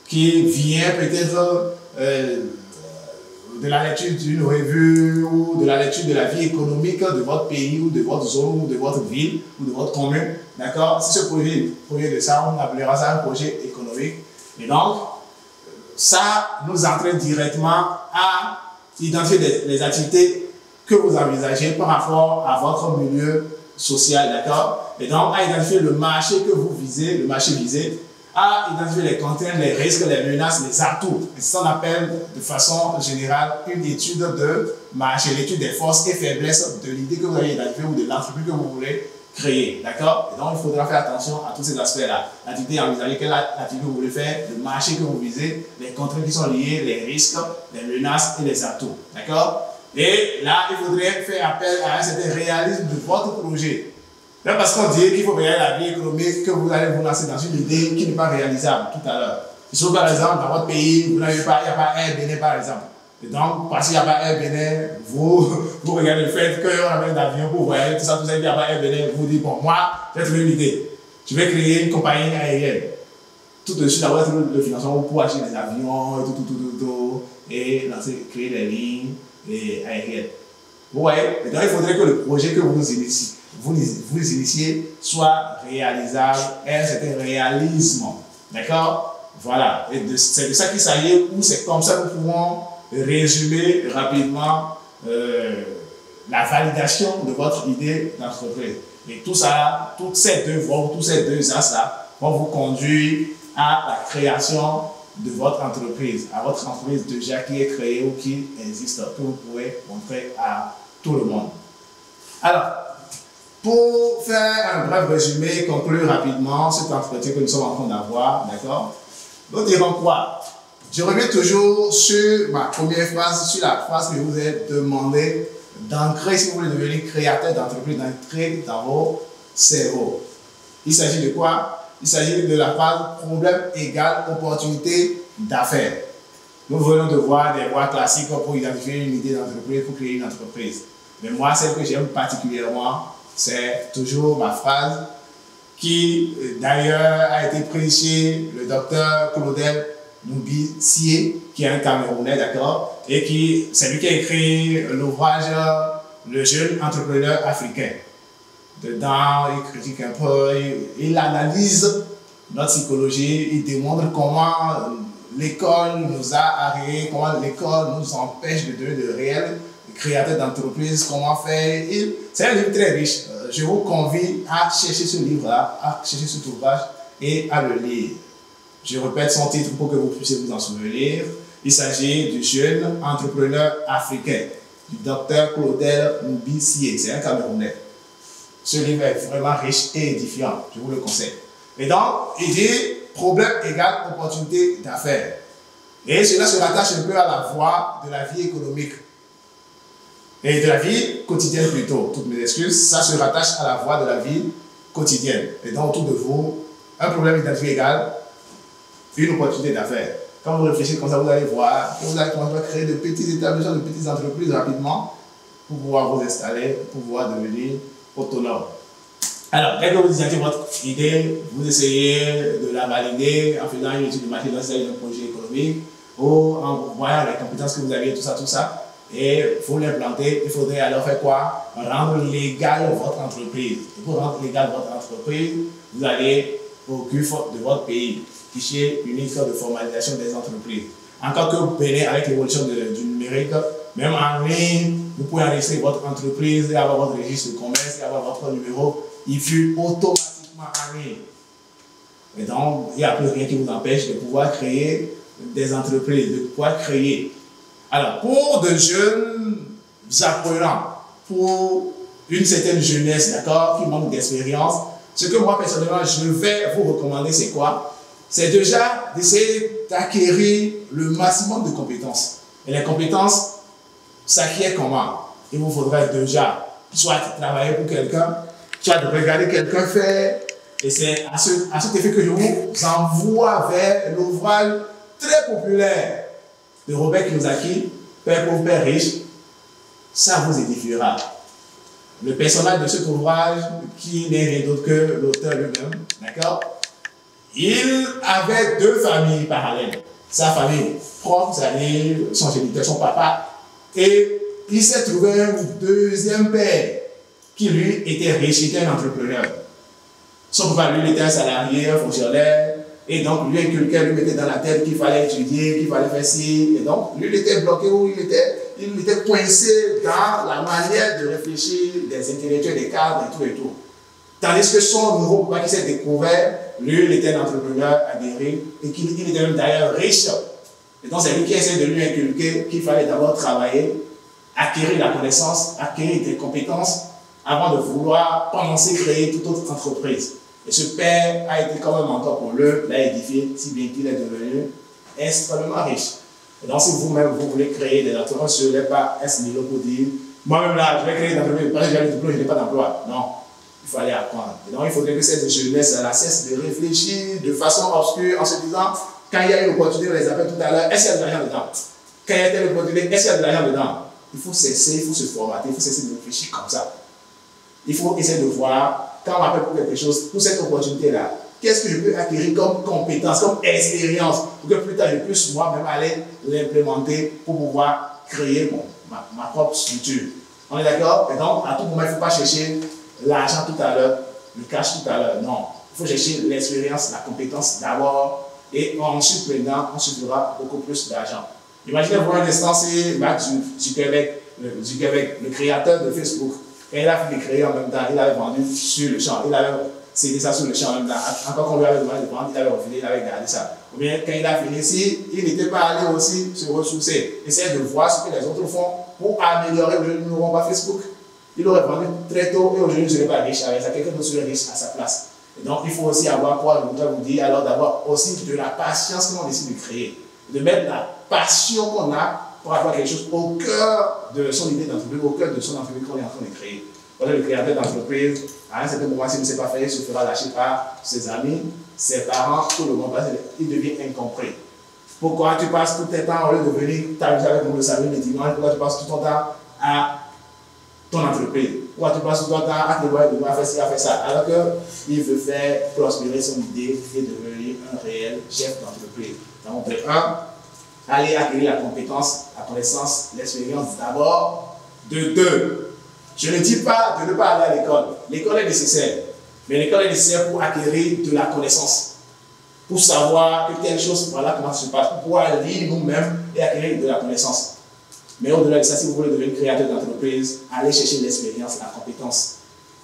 qui vient peut-être de la lecture d'une revue ou de la lecture de la vie économique de votre pays ou de votre zone ou de votre ville ou de votre commune. D'accord? Si ce projet provient de ça, on appellera ça un projet économique. Et donc, ça nous entraîne directement à identifier les activités que vous envisagez par rapport à votre milieu social, d'accord? Et donc, à identifier le marché que vous visez, le marché visé, à identifier les contraintes, les risques, les menaces, les atouts. Et ça, on appelle de façon générale une étude de marché, l'étude des forces et faiblesses de l'idée que vous avez identifiée ou de l'entreprise que vous voulez créer, d'accord? Et donc, il faudra faire attention à tous ces aspects-là. L'activité envisagée, quelle activité vous voulez faire, le marché que vous visez, les contraintes qui sont liées, les risques, les menaces et les atouts, d'accord? Et là, il faudrait faire appel à un certain réalisme de votre projet. Là, parce qu'on dit qu'il faut regarder la vie économique, que vous allez vous lancer dans une idée qui n'est pas réalisable tout à l'heure. Si par exemple, dans votre pays, vous n'avez pas, il n'y a pas Air Bénin, par exemple. Et donc, parce qu'il n'y a pas Air Bénin, vous regardez le fait qu'on a un avion pour voyager, tout ça, il n'y a pas Air Bénin, vous dites, bon, moi, j'ai trouvé une idée. Je vais créer une compagnie aérienne. Tout de suite, avoir le financement pour acheter des avions, et lancer, créer des lignes aériennes. Vous voyez? Et donc, il faudrait que le projet que vous initiez soit réalisable, ait un certain réalisme. D'accord? Voilà. Et c'est de ça qu'il s'agit, ou c'est comme ça que nous pouvons résumer rapidement la validation de votre idée d'entreprise. Et tout ça, toutes ces deux voies, tous ces deux axes-là vont vous conduire à la création de votre entreprise, à votre entreprise déjà qui est créée ou qui existe, que vous pouvez montrer à tout le monde. Alors, pour faire un bref résumé, conclure rapidement cet entretien que nous sommes en train d'avoir, d'accord? Nous dirons quoi? Je reviens toujours sur ma première phrase, sur la phrase que je vous ai demandé d'ancrer si vous voulez devenir créateur d'entreprise, d'ancrer dans vos cerveaux. Il s'agit de quoi? Il s'agit de la phrase problème égale opportunité d'affaires. Nous venons de voir des voies classiques pour identifier une idée d'entreprise, pour créer une entreprise. Mais moi, celle que j'aime particulièrement, c'est toujours ma phrase qui, d'ailleurs, a été prise chez le docteur Claudel Moubissier, qui est un Camerounais, d'accord, et qui, c'est lui qui a écrit l'ouvrage Le jeune entrepreneur africain. Dedans, il critique un peu, il analyse notre psychologie, il démontre comment l'école nous a arrivés, comment l'école nous empêche de devenir de réels créateurs d'entreprise, comment faire. C'est un livre très riche. Je vous convie à chercher ce livre-là, à chercher cet ouvrage et à le lire. Je répète son titre pour que vous puissiez vous en souvenir. Il s'agit du jeune entrepreneur africain, du docteur Claudel Moubissier. C'est un Camerounais. Ce livre est vraiment riche et édifiant. Je vous le conseille. Et donc, il dit problème égale opportunité d'affaires. Et cela se rattache un peu à la voie de la vie économique. Et de la vie quotidienne plutôt. Toutes mes excuses, ça se rattache à la voie de la vie quotidienne. Et donc, autour de vous, un problème identifié égale une opportunité d'affaires. Quand vous réfléchissez comme ça, vous allez voir que vous allez commencer à créer de petits établissements, de petites entreprises rapidement pour pouvoir vous installer, pour pouvoir devenir autonome. Alors, dès que vous identifiez votre idée, vous essayez de la valider en faisant une étude de marché dans un projet économique ou en voyant les compétences que vous avez, tout ça. Et pour l'implanter, il faudrait alors faire quoi? Rendre légale votre entreprise. Et pour rendre légale votre entreprise, vous allez au CUF de votre pays, fichier unique de formalisation des entreprises. Encore que vous payez avec l'évolution du numérique, même en ligne, vous pouvez enregistrer votre entreprise et avoir votre registre de commerce et avoir votre numéro. Il fut automatiquement en ligne. Et donc, il n'y a plus rien qui vous empêche de pouvoir créer des entreprises, de pouvoir créer. Alors, pour de jeunes apprenants, pour une certaine jeunesse, d'accord, qui manque d'expérience, ce que moi, personnellement, je vais vous recommander, c'est quoi? C'est déjà d'essayer d'acquérir le maximum de compétences. Et les compétences s'acquièrent comment? Il vous faudrait déjà soit travailler pour quelqu'un, soit de regarder quelqu'un faire. Et c'est à cet effet que je vous envoie vers l'ouvrage très populaire de Robert Kiyosaki, Père pauvre, Père riche. Ça vous édifiera. Le personnage de cet ouvrage, qui n'est rien d'autre que l'auteur lui-même, d'accord? Il avait deux familles parallèles. Sa famille propre, c'est-à-dire son géniteur, son papa, et il s'est trouvé un deuxième père qui, lui, était riche, était un entrepreneur. Son papa, lui, il était un salarié, un fonctionnaire, et donc lui inculquait, lui mettait dans la tête qu'il fallait étudier, qu'il fallait faire ci, et donc lui, il était bloqué où il était coincé dans la manière de réfléchir des intellectuels, des cadres et tout et tout. Tandis que son nouveau papa qui s'est découvert, lui, il était un entrepreneur aguerri et qu'il était même d'ailleurs riche. Et donc c'est lui qui essaie de lui inculquer qu'il fallait d'abord travailler, acquérir la connaissance, acquérir des compétences avant de vouloir penser créer toute autre entreprise. Et ce père a été comme un mentor pour lui, l'a édifié, si bien qu'il est devenu extrêmement riche. Et donc si vous-même vous voulez créer des entreprises, je ne vais pas être niveau pour dire, moi-même là, je vais créer des entreprises, parce que j'ai le diplôme, je n'ai pas d'emploi. Non, il faut aller apprendre. Et donc il faudrait que cette jeunesse cesse de réfléchir de façon obscure en se disant, quand il y a une opportunité, on les appelle tout à l'heure, est-ce qu'il y a de l'argent dedans? Quand il y a telle opportunité, est-ce qu'il y a de l'argent dedans? Il faut cesser, il faut se formater, il faut cesser de réfléchir comme ça. Il faut essayer de voir, quand on m'appelle pour quelque chose, pour cette opportunité-là, qu'est-ce que je peux acquérir comme compétence, comme expérience, pour que plus tard je puisse moi-même aller l'implémenter pour pouvoir créer ma propre structure. On est d'accord? Et donc, à tout moment, il ne faut pas chercher l'argent tout à l'heure, le cash tout à l'heure. Non. Il faut chercher l'expérience, la compétence d'abord, et ensuite, maintenant, on se fera beaucoup plus d'argent. Imaginez pour un instant, c'est Mark Zuckerberg, le créateur de Facebook. Quand il a fini de créer en même temps, il avait vendu sur le champ. Il avait cédé ça sur le champ en même temps. Encore qu'on lui avait demandé de vendre, il avait refusé, il avait gardé ça. Ou bien quand il a fini ici, il n'était pas allé aussi se ressourcer. Essayer de voir ce que les autres font pour améliorer. Aujourd'hui, nous n'aurons pas Facebook. Il aurait vendu très tôt et aujourd'hui, il ne serait pas riche avec ça. Quelqu'un d'autre serait riche à sa place. Et donc, il faut aussi avoir quoi? Je voudrais vous dire, alors d'avoir aussi de la patience que l'on décide de créer. De mettre la passion qu'on a pour avoir quelque chose au cœur de son idée d'entreprise, au cœur de son entreprise qu'on est en train de créer. Voilà, le créateur d'entreprise, à un certain moment, s'il ne sait pas faire, il se fera lâcher par ses amis, ses parents, tout le monde, parce qu'il devient incompris. Pourquoi tu passes tout ton temps, au lieu de venir t'amuser avec nous le samedi, le dimanche, pourquoi tu passes tout ton temps à ton entreprise? Pourquoi tu passes tout ton temps à te voir, à faire ci, à faire ça? Alors qu'il veut faire prospérer son idée et devenir un réel chef d'entreprise. Donc, de 1, aller acquérir la compétence, la connaissance, l'expérience d'abord. De 2, je ne dis pas de ne pas aller à l'école. L'école est nécessaire. Mais l'école est nécessaire pour acquérir de la connaissance. Pour savoir que telle chose, voilà comment ça se passe. Pour pouvoir lire nous-mêmes et acquérir de la connaissance. Mais au-delà de ça, si vous voulez devenir créateur d'entreprise, allez chercher l'expérience, la compétence.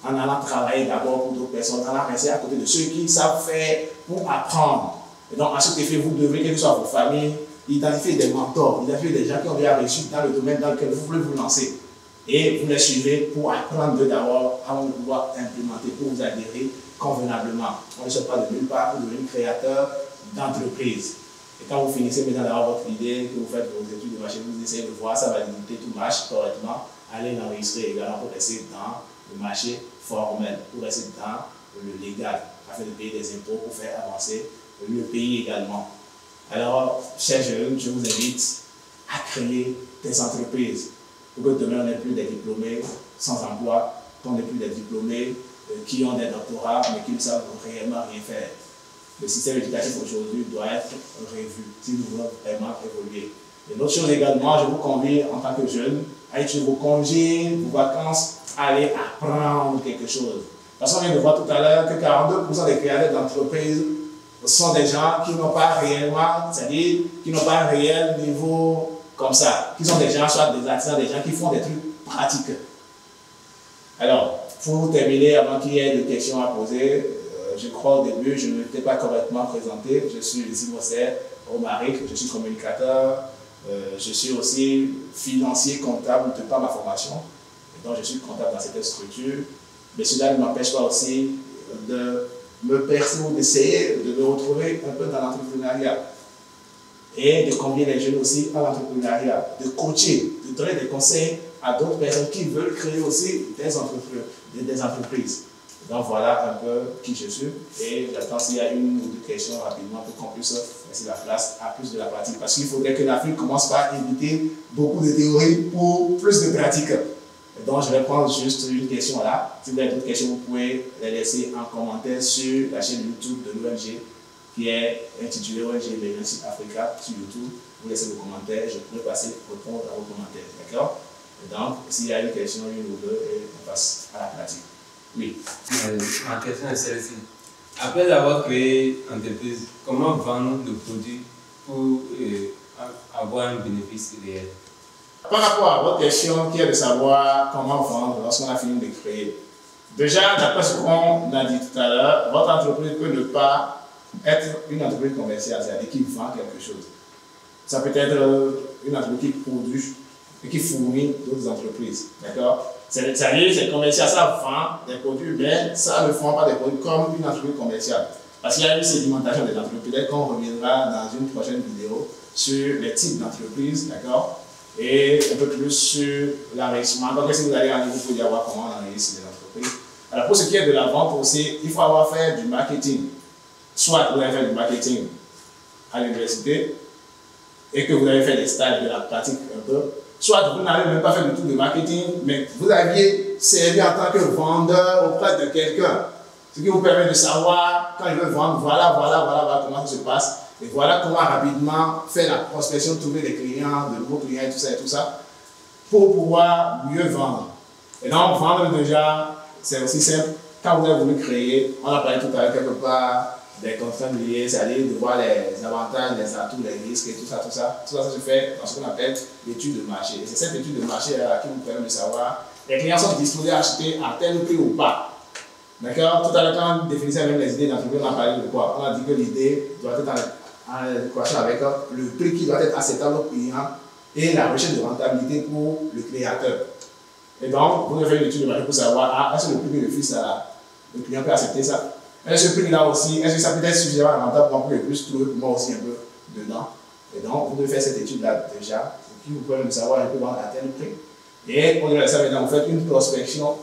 En allant travailler d'abord pour d'autres personnes, en allant rester à côté de ceux qui savent faire pour apprendre. Et donc, à cet effet, vous devrez, quelle que soit vos familles, identifier des mentors, identifier des gens qui ont déjà réussi dans le domaine dans lequel vous voulez vous lancer. Et vous les suivez pour apprendre d'abord avant de pouvoir implémenter, pour vous adhérer convenablement. On ne sort pas de nulle part pour devenir créateur d'entreprise. Et quand vous finissez maintenant d'avoir votre idée, que vous faites vos études de marché, vous essayez de voir sa validité, tout marche correctement, allez l'enregistrer également pour rester dans le marché formel, pour rester dans le légal, afin de payer des impôts pour faire avancer le pays également. Alors, chers jeunes, je vous invite à créer des entreprises pour que demain on n'ait plus des diplômés sans emploi, qu'on n'ait plus des diplômés qui ont des doctorats mais qui ne savent réellement rien faire. Le système éducatif aujourd'hui doit être revu si nous voulons vraiment évoluer. Et l'autre chose également, je vous convie en tant que jeune à utiliser vos congés, vos vacances, à aller apprendre quelque chose. Parce qu'on vient de voir tout à l'heure que 42% des créateurs d'entreprises sont des gens qui n'ont pas réellement, c'est-à-dire qui n'ont pas un réel niveau comme ça, qui sont des gens, soit des artisans, des gens qui font des trucs pratiques. Alors, pour terminer, avant qu'il y ait des questions à poser, je crois au début, je ne m'étais pas correctement présenté. Je suis Zimosser Omaric, je suis communicateur, je suis aussi financier comptable de par ma formation. Et donc je suis comptable dans cette structure. Mais cela ne m'empêche pas aussi de me percer ou d'essayer de me retrouver un peu dans l'entrepreneuriat. Et de convier les jeunes aussi à l'entrepreneuriat, de coacher, de donner des conseils à d'autres personnes qui veulent créer aussi des entreprises. Donc voilà un peu qui je suis et j'attends s'il y a une ou deux questions rapidement pour qu'on puisse laisser la place à plus de la pratique. Parce qu'il faudrait que l'Afrique commence par éviter beaucoup de théories pour plus de pratique. Et donc je vais prendre juste une question là. Si vous avez d'autres questions, vous pouvez les laisser en commentaire sur la chaîne YouTube de l'ONG qui est intitulée ONG Emergency Africa sur YouTube. Vous laissez vos commentaires, je pourrai passer répondre à vos commentaires. D'accord? Et donc, s'il y a une question, une ou deux, et on passe à la pratique. Oui. Ma question est celle-ci. Après avoir créé l'entreprise, comment vendre le produit pour avoir un bénéfice réel? Par rapport à votre question qui est de savoir comment vendre lorsqu'on a fini de créer, déjà, d'après ce qu'on a dit tout à l'heure, votre entreprise peut ne pas être une entreprise commerciale, c'est-à-dire qui vend quelque chose. Ça peut être une entreprise qui produit et qui fournit d'autres entreprises. D'accord? C'est-à-dire, c'est commercial, ça vend des produits, mais ça ne vend pas des produits comme une entreprise commerciale. Parce qu'il y a une sédimentation des entreprises. Peut-être qu'on reviendra dans une prochaine vidéo sur les types d'entreprises, d'accord? Et un peu plus sur l'enrichissement. Donc, si vous allez en niveau, vous pouvez voir comment on enrichit les entreprises. Alors, pour ce qui est de la vente aussi, il faut avoir fait du marketing. Soit vous avez fait du marketing à l'université et que vous avez fait des stages de la pratique un peu. Soit vous n'avez même pas fait du tout de marketing, mais vous aviez servi en tant que vendeur auprès de quelqu'un. Ce qui vous permet de savoir, quand il veut vendre, voilà comment ça se passe. Et voilà comment rapidement faire la prospection, trouver des clients, de nouveaux clients et tout ça, pour pouvoir mieux vendre. Et donc, vendre déjà, c'est aussi simple. Quand vous avez voulu créer, on a parlé tout à l'heure quelque part, des contraintes liées, c'est-à-dire de voir les avantages, les atouts, les risques et tout ça. Tout ça se fait dans ce qu'on appelle l'étude de marché. Et c'est cette étude de marché là qui vous permet de savoir les clients sont disposés à acheter à tel prix ou pas. D'accord? Tout à l'heure, quand on définissait même les idées d'entreprise, on a parlé de quoi? On a dit que l'idée doit être en adéquation avec le prix qui doit être acceptable au client et la recherche de rentabilité pour le créateur. Et donc, vous devez faire une étude de marché pour savoir, est-ce que le prix que le client peut accepter ça? Est-ce que ce prix-là aussi, est-ce que ça peut être suffisamment rentable pour que je puisse trouver pour moi aussi un peu dedans? Et donc, vous devez faire cette étude-là déjà, qui vous permet de savoir, je peux vendre à tel prix. Et on devrait ça maintenant, vous faites une prospection,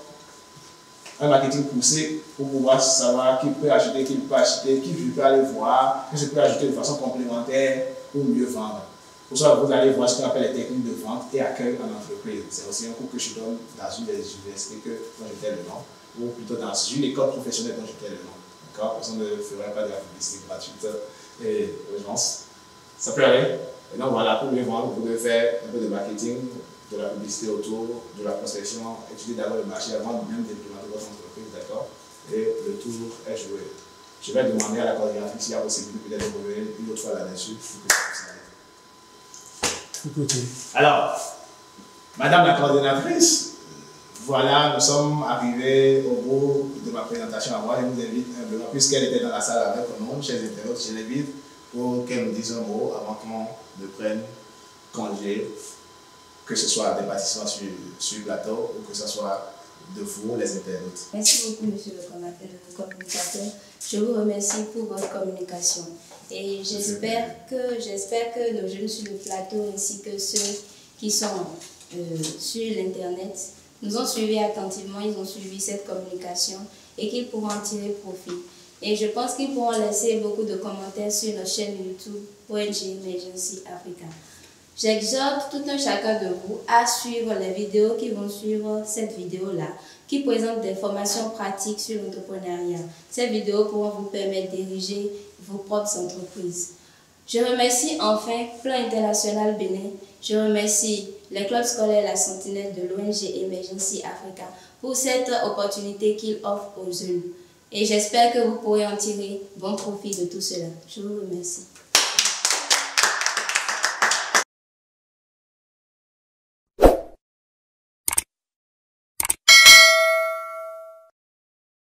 un marketing poussé pour pouvoir savoir qui peut acheter, qui ne peut pas acheter, qui je peux aller voir, que je peux ajouter de façon complémentaire pour mieux vendre. Pour ça, vous allez voir ce qu'on appelle les techniques de vente et accueil en entreprise. C'est aussi un cours que je donne dans une des universités dont j'étais le nom, ou plutôt dans une école professionnelle dont j'étais le nom. D'accord? Personne ne ferait pas de la publicité gratuite et urgence. Ça peut aller. Et donc voilà, pour mieux vendre, vous pouvez faire un peu de marketing, de la publicité autour, de la prospection, étudier d'abord le marché avant même d'implémenter votre entreprise, d'accord? Et le tour est joué. Je vais demander à la coordinatrice s'il y a possibilité peut-être de revenir une autre fois là-dessus pour que ça s'arrête. Alors, Madame la coordinatrice, voilà, nous sommes arrivés au bout de ma présentation à moi. Je vous invite humblement, puisqu'elle était dans la salle avec nous, chers internautes, je l'invite pour qu'elle nous dise un mot avant qu'on ne prenne congé, que ce soit des participants sur le plateau ou que ce soit de vous, les internautes. Merci beaucoup, monsieur le communicateur. Je vous remercie pour votre communication. Et j'espère que nos jeunes sur le plateau ainsi que ceux qui sont sur l'Internet nous ont suivis attentivement, ils ont suivi cette communication et qu'ils pourront en tirer profit. Et je pense qu'ils pourront laisser beaucoup de commentaires sur notre chaîne YouTube ONG Emergency Africa. J'exhorte tout un chacun de vous à suivre les vidéos qui vont suivre cette vidéo-là, qui présentent des formations pratiques sur l'entrepreneuriat. Ces vidéos pourront vous permettre d'ériger vos propres entreprises. Je remercie enfin Plan International Bénin. Je remercie les clubs scolaires La Sentinelle de l'ONG Emergency Africa pour cette opportunité qu'ils offrent aux jeunes. Et j'espère que vous pourrez en tirer bon profit de tout cela. Je vous remercie.